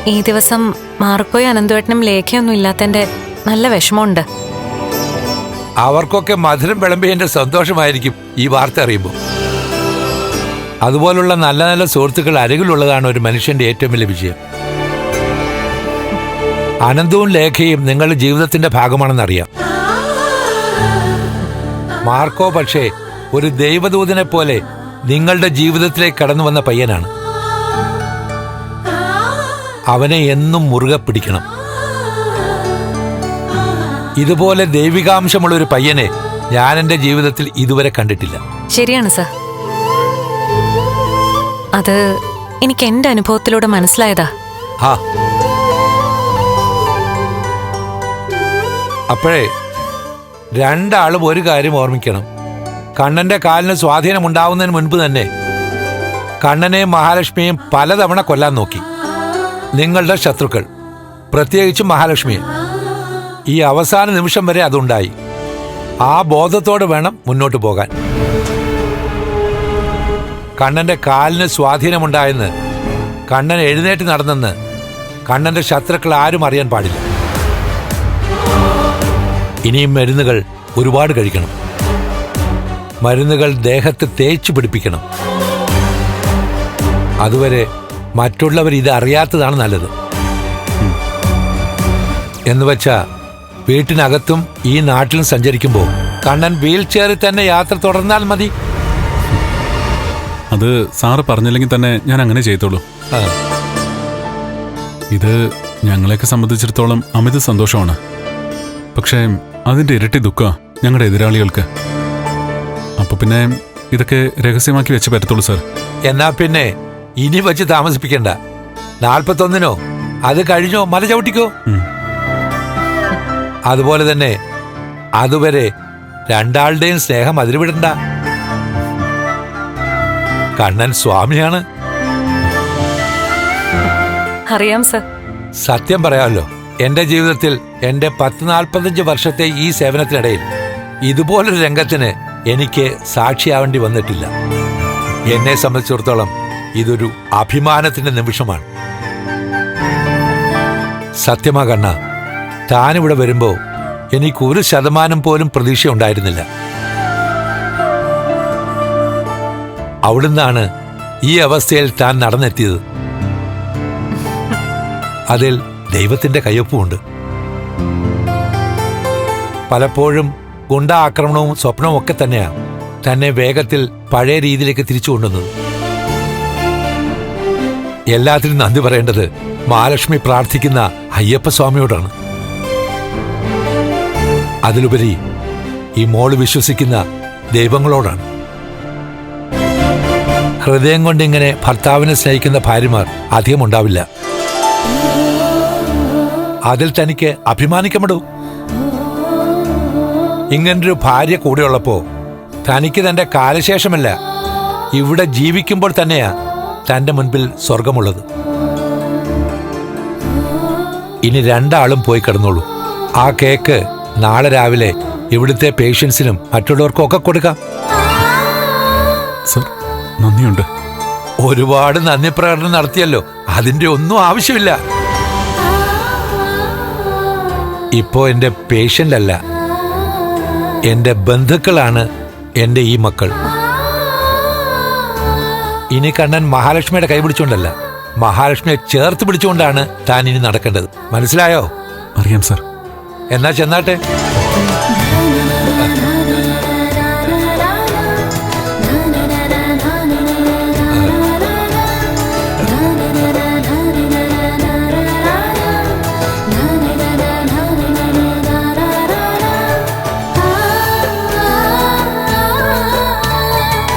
ഈ ദിവസം മാർക്കോയും അനന്തുവേട്ടനും ലേഖയൊന്നും ഇല്ലാത്തതിന്റെ നല്ല വിഷമമുണ്ട്. അവർക്കൊക്കെ മധുരം വിളമ്പിയതിന്റെ സന്തോഷമായിരിക്കും ഈ വാർത്ത അറിയുമ്പോൾ. അതുപോലുള്ള നല്ല നല്ല സുഹൃത്തുക്കൾ അരികിലുള്ളതാണ് ഒരു മനുഷ്യന്റെ ഏറ്റവും വലിയ വിജയം. അനന്തവും ലേഖയും നിങ്ങളുടെ ജീവിതത്തിന്റെ ഭാഗമാണെന്നറിയാം. മാർക്കോ പക്ഷേ ഒരു ദൈവദൂതനെ പോലെ നിങ്ങളുടെ ജീവിതത്തിലേക്ക് കടന്നു വന്ന പയ്യനാണ്. അവനെ എന്നും മുറുകെ പിടിക്കണം. ഇതുപോലെ ദൈവികാംശമുള്ള ഒരു പയ്യനെ ഞാൻ എന്റെ ജീവിതത്തിൽ ഇതുവരെ കണ്ടിട്ടില്ല. ശരിയാണ് സർ, അത് എനിക്ക് എന്റെ അനുഭവത്തിലൂടെ മനസ്സിലായതാ. ആ അപ്പോഴേ രണ്ടാളും ഒരു കാര്യം ഓർമ്മിക്കണം. കണ്ണന്റെ കാലിന് സ്വാധീനമുണ്ടാവുന്നതിന് മുൻപ് തന്നെ കണ്ണനെയും മഹാലക്ഷ്മിയെയും പലതവണ കൊല്ലാൻ നോക്കി നിങ്ങളുടെ ശത്രുക്കൾ, പ്രത്യേകിച്ചും മഹാലക്ഷ്മിയെ. ഈ അവസാന നിമിഷം വരെ അതുണ്ടായി. ആ ബോധത്തോടെ വേണം മുന്നോട്ട് പോകാൻ. കണ്ണന്റെ കാലിന് സ്വാധീനമുണ്ടായെന്ന്, കണ്ണൻ എഴുന്നേറ്റ് നടന്നെന്ന് കണ്ണന്റെ ശത്രുക്കൾ ആരും അറിയാൻ പാടില്ല. ഇനിയും മരുന്നുകൾ ഒരുപാട് കഴിക്കണം. മരുന്നുകൾ ദേഹത്ത് തേച്ചു പിടിപ്പിക്കണം. അതുവരെ മറ്റുള്ളവർ ഇത് അറിയാത്തതാണ് നല്ലത്. എന്നുവെച്ചാ വീട്ടിനകത്തും ഈ നാട്ടിലും സഞ്ചരിക്കുമ്പോൾ കണ്ണൻ വീൽ ചെയറിൽ തന്നെ യാത്ര തുടർന്നാൽ മതി. അത് സാറ് പറഞ്ഞില്ലെങ്കിൽ തന്നെ ഞാൻ അങ്ങനെ ചെയ്തോളൂ. ഇത് ഞങ്ങളെയൊക്കെ സംബന്ധിച്ചിടത്തോളം അമിത സന്തോഷമാണ്. പക്ഷേ അതിന്റെ ഇരട്ടി ദുഃഖം ഞങ്ങളുടെ എതിരാളികൾക്ക്. അപ്പൊ പിന്നെ ഇതൊക്കെ രഹസ്യമാക്കി വെച്ച് പറ്റത്തുള്ളൂ സാർ. എന്നാ പിന്നെ ഇനി വച്ച് താമസിപ്പിക്കണ്ട. 41-നോ അത് കഴിഞ്ഞോ മല ചവിട്ടിക്കോ. അതുപോലെ തന്നെ അതുവരെ രണ്ടാളുടെയും സ്നേഹം അതിരുവിടണ്ട. കണ്ണൻ സ്വാമിയാണ്. അറിയാം സർ. സത്യം പറയാമല്ലോ, എന്റെ ജീവിതത്തിൽ എന്റെ 10-45 വർഷത്തെ ഈ സേവനത്തിനിടയിൽ ഇതുപോലൊരു രംഗത്തിന് എനിക്ക് സാക്ഷിയാവേണ്ടി വന്നിട്ടില്ല. എന്നെ സംബന്ധിച്ചിടത്തോളം ഇതൊരു അഭിമാനത്തിന്റെ നിമിഷമാണ്. സത്യമാ കണ്ണ, താനിവിടെ വരുമ്പോ എനിക്ക് 1% പോലും പ്രതീക്ഷ ഉണ്ടായിരുന്നില്ല. അവിടുന്നാണ് ഈ അവസ്ഥയിൽ താൻ നടന്നെത്തിയത്. അതിൽ ദൈവത്തിന്റെ കയ്യൊപ്പുമുണ്ട്. പലപ്പോഴും ഗുണ്ടാ ആക്രമണവും സ്വപ്നവും ഒക്കെ തന്നെയാണ് തന്നെ വേഗത്തിൽ പഴയ രീതിയിലേക്ക് തിരിച്ചു കൊണ്ടുവന്നത്. എല്ലാത്തിനും നന്ദി പറയേണ്ടത് മഹാലക്ഷ്മി പ്രാർത്ഥിക്കുന്ന അയ്യപ്പസ്വാമിയോടാണ്. അതിലുപരി ഈ മോള് വിശ്വസിക്കുന്ന ദൈവങ്ങളോടാണ്. ഹൃദയം കൊണ്ടിങ്ങനെ ഭർത്താവിനെ സ്നേഹിക്കുന്ന ഭാര്യമാർ അധികം ഉണ്ടാവില്ല. അതിൽ തനിക്ക് അഭിമാനിക്കപ്പെടൂ. ഇങ്ങനൊരു ഭാര്യ കൂടെയുള്ളപ്പോ തനിക്ക് തന്റെ കാലശേഷമല്ല, ഇവിടെ ജീവിക്കുമ്പോൾ തന്നെയാ തന്റെ മുൻപിൽ സ്വർഗമുള്ളത്. ഇനി രണ്ടാളും പോയി കിടന്നോളൂ. ആ കേക്ക് നാളെ രാവിലെ ഇവിടുത്തെ പേഷ്യൻസിനും മറ്റുള്ളവർക്കും ഒക്കെ കൊടുക്കാം. സർ, നന്ദിയുണ്ട്. ഒരുപാട് നന്ദി പ്രകടനം നടത്തിയല്ലോ, അതിന്റെ ഒന്നും ആവശ്യമില്ല. ഇപ്പോ എന്റെ പേഷ്യന്റ് അല്ല, എന്റെ ബന്ധുക്കളാണ് എന്റെ ഈ മക്കൾ. ഇനി കണ്ണൻ മഹാലക്ഷ്മിയുടെ കൈ പിടിച്ചുകൊണ്ടല്ല, മഹാലക്ഷ്മിയെ ചേർത്ത് പിടിച്ചുകൊണ്ടാണ് താൻ ഇനി നടക്കേണ്ടത്. മനസ്സിലായോ? അറിയാം സർ. എന്നാ ചെന്നാട്ടെ.